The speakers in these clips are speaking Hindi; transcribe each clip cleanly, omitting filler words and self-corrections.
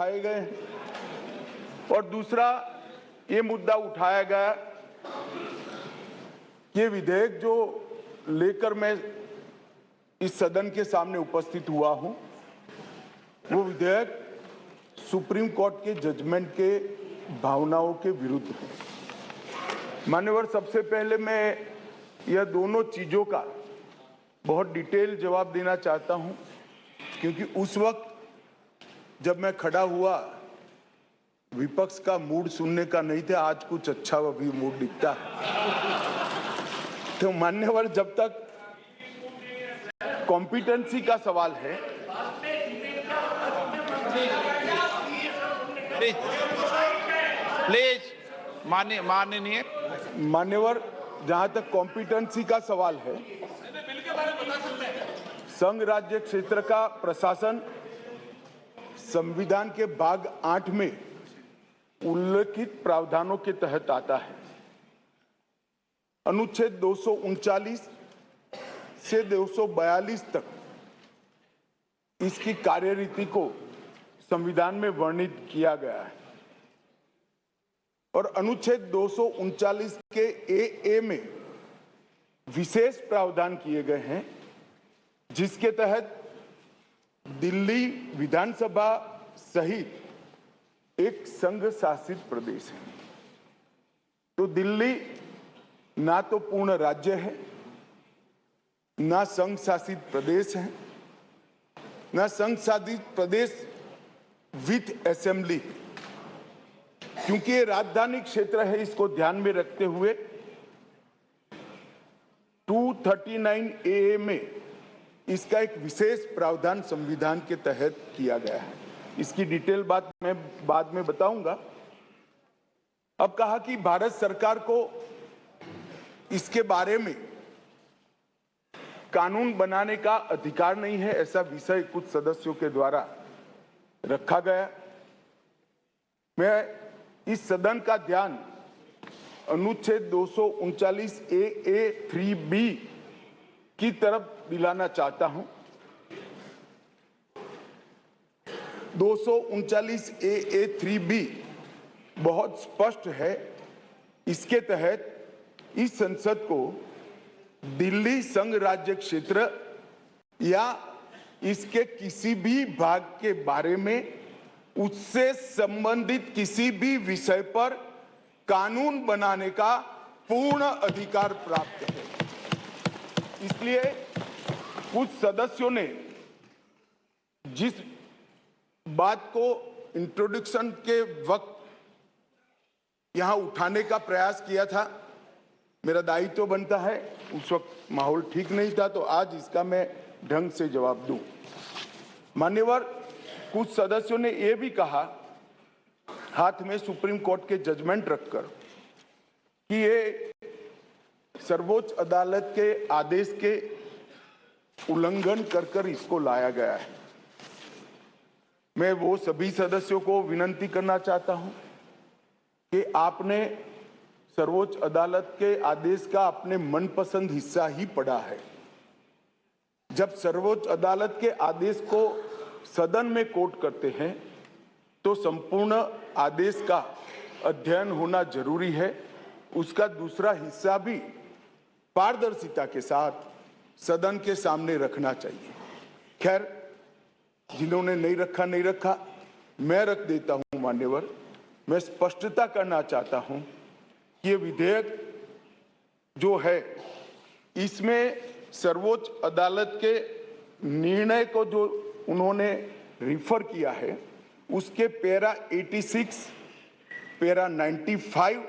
उठाए गए हैं और दूसरा ये मुद्दा उठाया गया, ये विधेयक जो लेकर मैं इस सदन के सामने उपस्थित हुआ हूं, वो विधेयक सुप्रीम कोर्ट के जजमेंट के भावनाओं के विरुद्ध है। मान्यवर, सबसे पहले मैं यह दोनों चीजों का बहुत डिटेल जवाब देना चाहता हूं, क्योंकि उस वक्त जब मैं खड़ा हुआ विपक्ष का मूड सुनने का नहीं था, आज कुछ अच्छा भी मूड दिखता है। तो मान्यवर, जब तक कॉम्पिटेंसी का सवाल है, प्लीज माननीय मान्यवर, जहां तक कॉम्पिटेंसी का सवाल है, संघ राज्य क्षेत्र का प्रशासन संविधान के भाग 8 में उल्लिखित प्रावधानों के तहत आता है। अनुच्छेद 239 से 242 तक इसकी कार्यरीति को संविधान में वर्णित किया गया है और अनुच्छेद 239 के ए में विशेष प्रावधान किए गए हैं, जिसके तहत दिल्ली विधानसभा सहित एक संघ शासित प्रदेश है। तो दिल्ली ना तो पूर्ण राज्य है, ना संघ शासित प्रदेश है, ना संघ शासित प्रदेश विथ असेंबली। क्योंकि ये राजधानी क्षेत्र है, इसको ध्यान में रखते हुए 239A में इसका एक विशेष प्रावधान संविधान के तहत किया गया है। इसकी डिटेल बात मैं बाद में बताऊंगा। अब कहा कि भारत सरकार को इसके बारे में कानून बनाने का अधिकार नहीं है, ऐसा विषय कुछ सदस्यों के द्वारा रखा गया। मैं इस सदन का ध्यान अनुच्छेद 239A3B की तरफ दिलाना चाहता हूं। 239A3B बहुत स्पष्ट है। इसके तहत इस संसद को दिल्ली संघ राज्य क्षेत्र या इसके किसी भी भाग के बारे में उससे संबंधित किसी भी विषय पर कानून बनाने का पूर्ण अधिकार प्राप्त है। इसलिए कुछ सदस्यों ने जिस बात को इंट्रोडक्शन के वक्त यहां उठाने का प्रयास किया था, मेरा दायित्व बनता है, उस वक्त माहौल ठीक नहीं था, तो आज इसका मैं ढंग से जवाब दूं। मान्यवर, कुछ सदस्यों ने यह भी कहा, हाथ में सुप्रीम कोर्ट के जजमेंट रखकर, कि ये सर्वोच्च अदालत के आदेश के उल्लंघन कर इसको लाया गया है। मैं वो सभी सदस्यों को विनती करना चाहता हूं कि आपने सर्वोच्च अदालत के आदेश का अपने मनपसंद हिस्सा ही पढ़ा है। जब सर्वोच्च अदालत के आदेश को सदन में कोट करते हैं तो संपूर्ण आदेश का अध्ययन होना जरूरी है। उसका दूसरा हिस्सा भी पारदर्शिता के साथ सदन के सामने रखना चाहिए। खैर, जिन्होंने नहीं रखा, मैं रख देता हूं। मान्यवर, मैं स्पष्टता करना चाहता हूं कि ये विधेयक जो है, इसमें सर्वोच्च अदालत के निर्णय को जो उन्होंने रिफर किया है, उसके पैरा 86, पैरा 95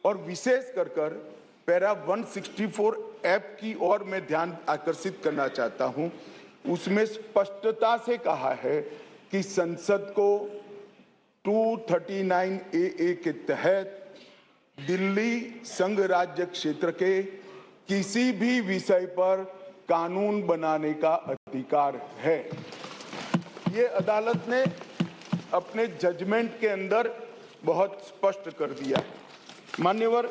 और विशेष कर पैरा 164F की ओर मैं ध्यान आकर्षित करना चाहता हूं। उसमें स्पष्टता से कहा है कि संसद को 239AA के तहत दिल्ली संघ राज्य क्षेत्र के किसी भी विषय पर कानून बनाने का अधिकार है। ये अदालत ने अपने जजमेंट के अंदर बहुत स्पष्ट कर दिया है। मान्यवर,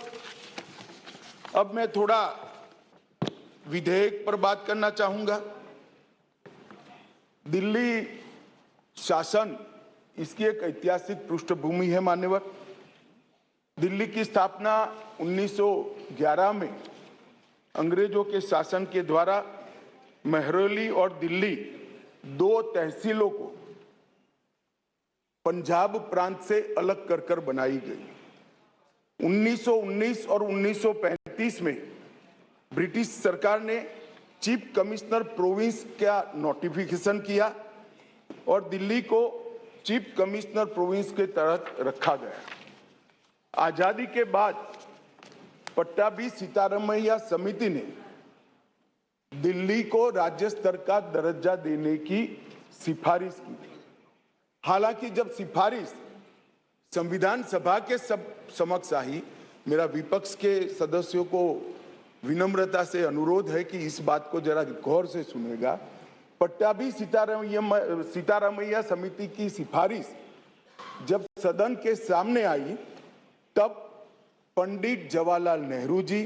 अब मैं थोड़ा विधेयक पर बात करना चाहूंगा। दिल्ली शासन इसकी एक ऐतिहासिक पृष्ठभूमि है मान्यवर। दिल्ली की स्थापना 1911 में अंग्रेजों के शासन के द्वारा महरौली और दिल्ली दो तहसीलों को पंजाब प्रांत से अलग कर बनाई गई। 1919 और 1935 में ब्रिटिश सरकार ने चीफ कमिश्नर प्रोविंस का नोटिफिकेशन किया और दिल्ली को चीफ कमिश्नर प्रोविंस के तहत रखा गया। आजादी के बाद पट्टाभी सीतारामैया समिति ने दिल्ली को राज्य स्तर का दर्जा देने की सिफारिश की। हालांकि जब सिफारिश संविधान सभा के समक्ष आई, मेरा विपक्ष के सदस्यों को विनम्रता से अनुरोध है कि इस बात को जरा गौर से सुनेगा। पट्टाभी सीतारामैया समिति की सिफारिश जब सदन के सामने आई, तब पंडित जवाहरलाल नेहरू जी,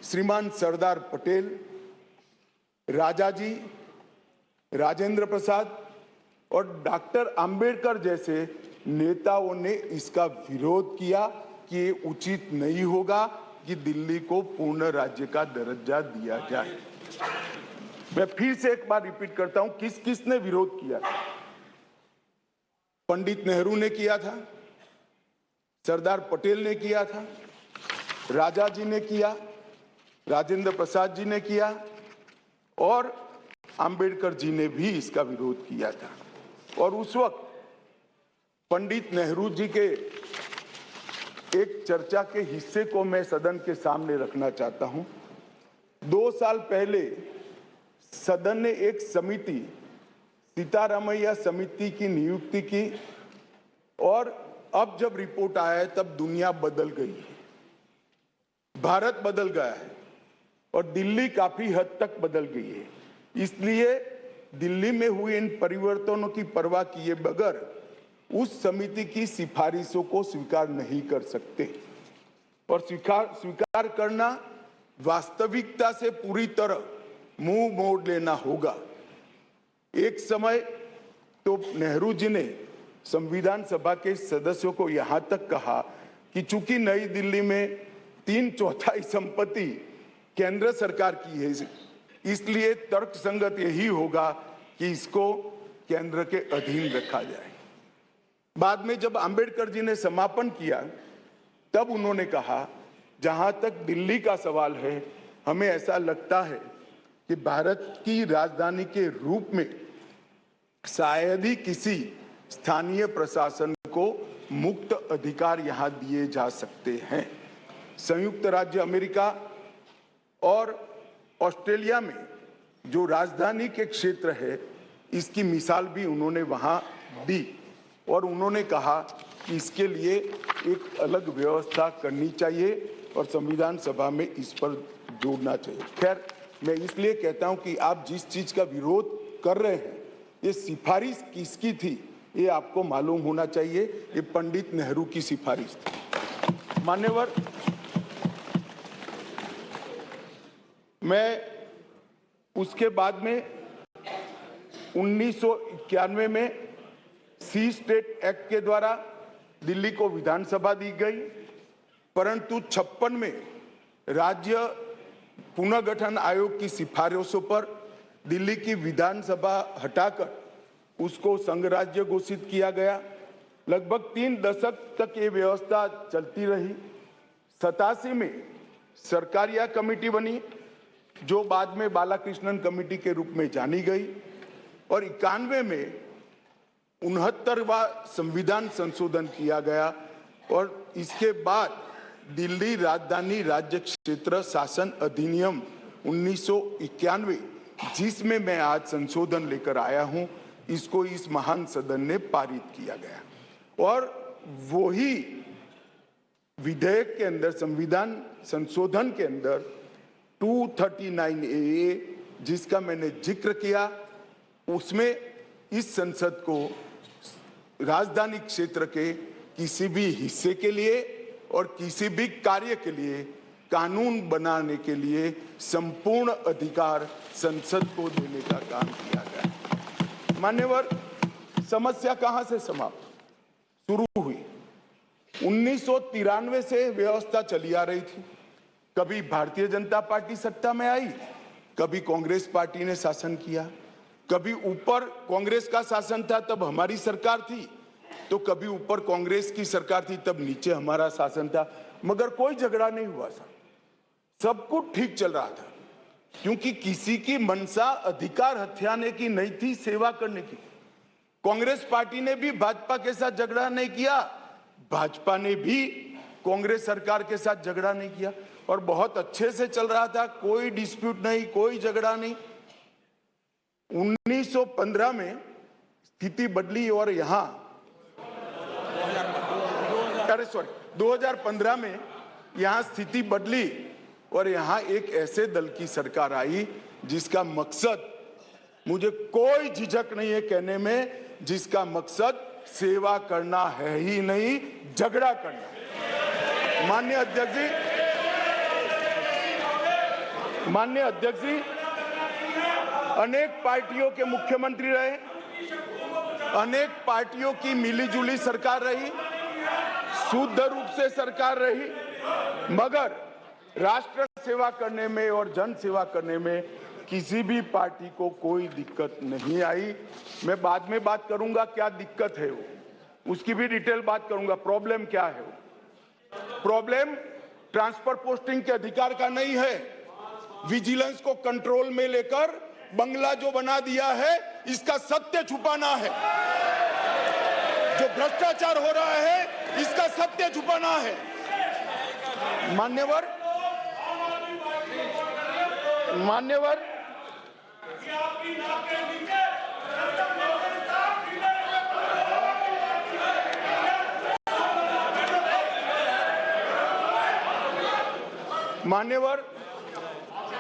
श्रीमान सरदार पटेल, राजाजी, राजेंद्र प्रसाद और डॉक्टर अंबेडकर जैसे नेताओं ने इसका विरोध किया कि ये उचित नहीं होगा कि दिल्ली को पूर्ण राज्य का दर्जा दिया जाए। मैं फिर से एक बार रिपीट करता हूं, किस किस ने विरोध किया था। पंडित नेहरू ने किया था, सरदार पटेल ने किया था, राजा जी ने किया, राजेंद्र प्रसाद जी ने किया और अंबेडकर जी ने भी इसका विरोध किया था। और उस वक्त पंडित नेहरू जी के एक चर्चा के हिस्से को मैं सदन के सामने रखना चाहता हूं। 2 साल पहले सदन ने एक समिति, सीतारामैया समिति की नियुक्ति की और अब जब रिपोर्ट आया है तब दुनिया बदल गई है, भारत बदल गया है और दिल्ली काफी हद तक बदल गई है। इसलिए दिल्ली में हुए इन परिवर्तनों की परवाह किए बगैर उस समिति की सिफारिशों को स्वीकार नहीं कर सकते और स्वीकार करना वास्तविकता से पूरी तरह मुंह मोड़ लेना होगा। एक समय तो नेहरू जी ने संविधान सभा के सदस्यों को यहां तक कहा कि चूंकि नई दिल्ली में 3/4 संपत्ति केंद्र सरकार की है, इसलिए तर्कसंगत यही होगा कि इसको केंद्र के अधीन रखा जाए। बाद में जब अंबेडकर जी ने समापन किया, तब उन्होंने कहा, जहां तक दिल्ली का सवाल है, हमें ऐसा लगता है कि भारत की राजधानी के रूप में शायद ही किसी स्थानीय प्रशासन को मुक्त अधिकार यहां दिए जा सकते हैं। संयुक्त राज्य अमेरिका और ऑस्ट्रेलिया में जो राजधानी के क्षेत्र है, इसकी मिसाल भी उन्होंने वहां दी और उन्होंने कहा कि इसके लिए एक अलग व्यवस्था करनी चाहिए और संविधान सभा में इस पर जोड़ना चाहिए। खैर, मैं इसलिए कहता हूं कि आप जिस चीज का विरोध कर रहे हैं, ये सिफारिश किसकी थी ये आपको मालूम होना चाहिए। ये पंडित नेहरू की सिफारिश थी। मान्यवर, मैं उसके बाद में 1991 में सी स्टेट एक्ट के द्वारा दिल्ली को विधानसभा दी गई, परंतु 56 में राज्य पुनर्गठन आयोग की सिफारिशों पर दिल्ली की विधानसभा हटाकर उसको संघ राज्य घोषित किया गया। लगभग 3 दशक तक ये व्यवस्था चलती रही। 87 में सरकारिया कमेटी बनी, जो बाद में बालाकृष्णन कमेटी के रूप में जानी गई और 91 में 69वां संविधान संशोधन किया गया और इसके बाद दिल्ली राजधानी राज्य क्षेत्र शासन अधिनियम 1991, जिसमें मैं आज संशोधन लेकर आया हूं, इसको इस महान सदन ने पारित किया गया और वही विधेयक के अंदर, संविधान संशोधन के अंदर 239A, जिसका मैंने जिक्र किया, उसमें इस संसद को राजधानी क्षेत्र के किसी भी हिस्से के लिए और किसी भी कार्य के लिए कानून बनाने के लिए संपूर्ण अधिकार संसद को देने का काम किया गया। मान्यवर, समस्या कहां से समाप्त शुरू हुई? 1993 से व्यवस्था चली आ रही थी। कभी भारतीय जनता पार्टी सत्ता में आई, कभी कांग्रेस पार्टी ने शासन किया, कभी ऊपर कांग्रेस का शासन था तब हमारी सरकार थी, तो कभी ऊपर कांग्रेस की सरकार थी तब नीचे हमारा शासन था, मगर कोई झगड़ा नहीं हुआ था, सब कुछ ठीक चल रहा था, क्योंकि किसी की मंशा अधिकार हथियाने की नहीं थी, सेवा करने की। कांग्रेस पार्टी ने भी भाजपा के साथ झगड़ा नहीं किया, भाजपा ने भी कांग्रेस सरकार के साथ झगड़ा नहीं किया और बहुत अच्छे से चल रहा था, कोई डिस्प्यूट नहीं, कोई झगड़ा नहीं। 1915 में स्थिति बदली और यहां 2015 में यहां स्थिति बदली और यहां एक ऐसे दल की सरकार आई जिसका मकसद, मुझे कोई झिझक नहीं है कहने में, जिसका मकसद सेवा करना है ही नहीं, झगड़ा करना। माननीय अध्यक्ष जी अनेक पार्टियों के मुख्यमंत्री रहे, अनेक पार्टियों की मिलीजुली सरकार रही, शुद्ध रूप से सरकार रही, मगर राष्ट्र सेवा करने में और जन सेवा करने में किसी भी पार्टी को कोई दिक्कत नहीं आई। मैं बाद में बात करूंगा क्या दिक्कत है वो, उसकी भी डिटेल बात करूंगा, प्रॉब्लम क्या है वो। प्रॉब्लम ट्रांसफर पोस्टिंग के अधिकार का नहीं है, विजिलेंस को कंट्रोल में लेकर बंगला जो बना दिया है इसका सत्य छुपाना है, जो भ्रष्टाचार हो रहा है इसका सत्य छुपाना है। मान्यवर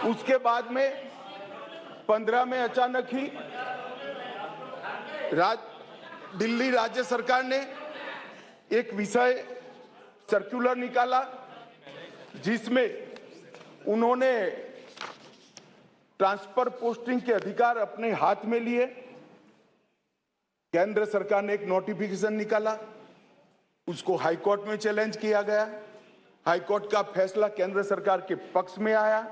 उसके बाद में 15 में अचानक ही दिल्ली राज्य सरकार ने एक विषय सर्कुलर निकाला जिसमें उन्होंने ट्रांसफर पोस्टिंग के अधिकार अपने हाथ में लिए। केंद्र सरकार ने एक नोटिफिकेशन निकाला, उसको हाईकोर्ट में चैलेंज किया गया, हाईकोर्ट का फैसला केंद्र सरकार के पक्ष में आया,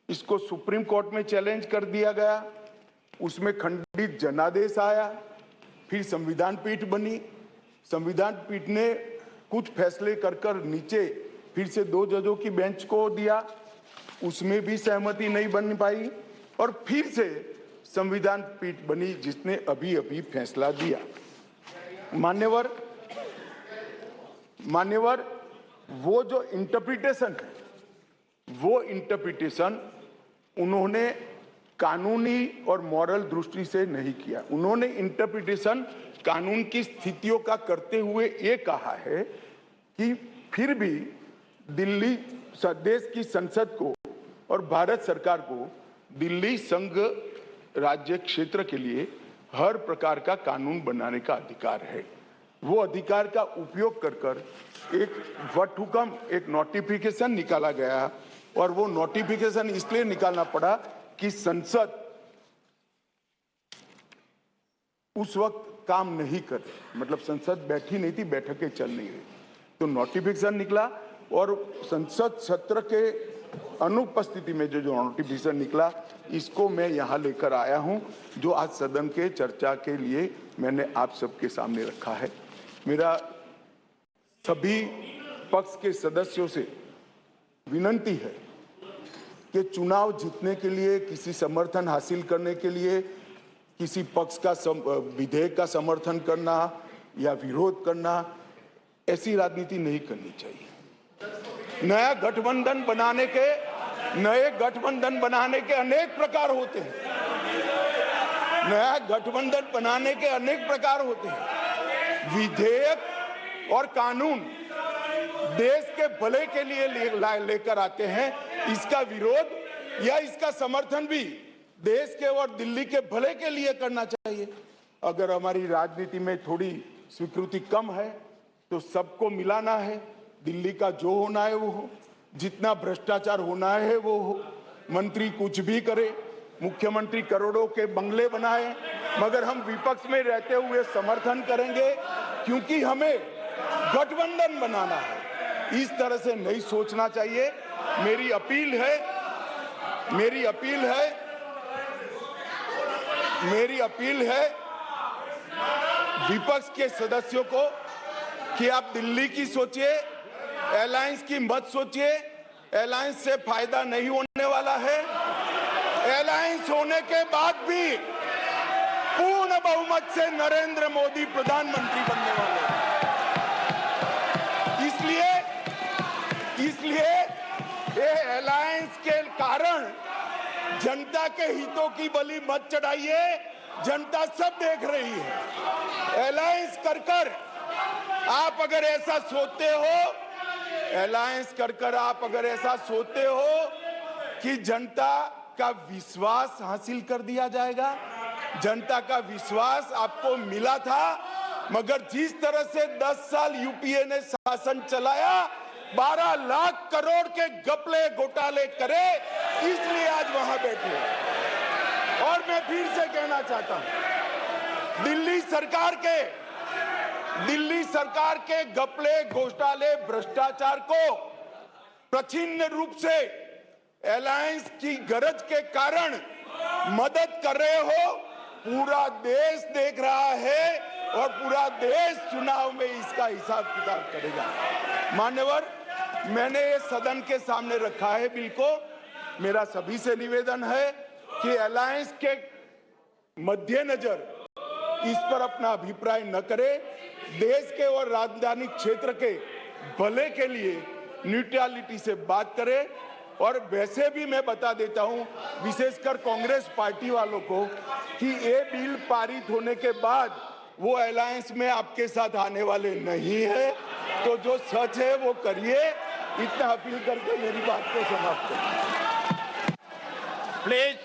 इसको सुप्रीम कोर्ट में चैलेंज कर दिया गया, उसमें खंडित जनादेश आया, फिर संविधान पीठ बनी, संविधान पीठ ने कुछ फैसले कर नीचे फिर से 2 जजों की बेंच को दिया, उसमें भी सहमति नहीं बन पाई और फिर से संविधान पीठ बनी जिसने अभी फैसला दिया। मान्यवर वो जो इंटरप्रिटेशन है, वो इंटरप्रिटेशन उन्होंने कानूनी और मॉरल दृष्टि से नहीं किया, उन्होंने इंटरप्रिटेशन कानून की स्थितियों का करते हुए ये कहा है कि फिर भी दिल्ली देश की संसद को और भारत सरकार को दिल्ली संघ राज्य क्षेत्र के लिए हर प्रकार का कानून बनाने का अधिकार है। वो अधिकार का उपयोग कर एक वटहुकम, एक नोटिफिकेशन निकाला गया और वो नोटिफिकेशन इसलिए निकालना पड़ा कि संसद उस वक्त काम नहीं कर, मतलब संसद बैठी नहीं थी, बैठकें चल नहीं रही, तो नोटिफिकेशन निकला और संसद सत्र के अनुपस्थिति में जो नोटिफिकेशन निकला इसको मैं यहां लेकर आया हूं, जो आज सदन के चर्चा के लिए मैंने आप सबके सामने रखा है। मेरा सभी पक्ष के सदस्यों से विनती है कि चुनाव जीतने के लिए, किसी समर्थन हासिल करने के लिए, किसी पक्ष का विधेयक का समर्थन करना या विरोध करना, ऐसी राजनीति नहीं करनी चाहिए। नए गठबंधन बनाने के अनेक प्रकार होते हैं, नया गठबंधन बनाने के अनेक प्रकार होते हैं। विधेयक और कानून देश के भले के लिए लेकर आते हैं, इसका विरोध या इसका समर्थन भी देश के और दिल्ली के भले के लिए करना चाहिए। अगर हमारी राजनीति में थोड़ी स्वीकृति कम है तो सबको मिलाना है, दिल्ली का जो होना है वो हो, जितना भ्रष्टाचार होना है वो हो, मंत्री कुछ भी करे, मुख्यमंत्री करोड़ों के बंगले बनाए, मगर हम विपक्ष में रहते हुए समर्थन करेंगे, क्योंकि हमें गठबंधन बनाना है। इस तरह से नहीं सोचना चाहिए। मेरी अपील है विपक्ष के सदस्यों को कि आप दिल्ली की सोचिए, अलायंस की मत सोचिए। अलायंस से फायदा नहीं होने वाला है। अलायंस होने के बाद भी पूर्ण बहुमत से नरेंद्र मोदी प्रधानमंत्री बनने वाले हैं। इसलिए ये अलायंस के कारण जनता के हितों की बलि मत चढ़ाइए। जनता सब देख रही है। अलायंस कर आप अगर ऐसा सोचते हो, कि जनता का विश्वास हासिल कर दिया जाएगा। जनता का विश्वास आपको मिला था, मगर जिस तरह से 10 साल यूपीए ने शासन चलाया, 12 लाख करोड़ के घपले घोटाले करे, इसलिए आज वहां बैठे। और मैं फिर से कहना चाहता हूं, दिल्ली सरकार के घपले घोटाले भ्रष्टाचार को प्रछिन्न रूप से अलायंस की गरज के कारण मदद कर रहे हो। पूरा देश देख रहा है और पूरा देश चुनाव में इसका हिसाब किताब करेगा। मान्यवर, मैंने ये सदन के सामने रखा है बिल को। मेरा सभी से निवेदन है कि अलायंस के मद्देनजर इस पर अपना अभिप्राय न करें। देश के और राजधानी क्षेत्र के भले के लिए न्यूट्रलिटी से बात करें। और वैसे भी मैं बता देता हूं, विशेषकर कांग्रेस पार्टी वालों को, कि ये बिल पारित होने के बाद वो अलायंस में आपके साथ आने वाले नहीं है। तो जो सच है वो करिए। इतना अपील करके मेरी बात को समाप्त करिए। प्लीज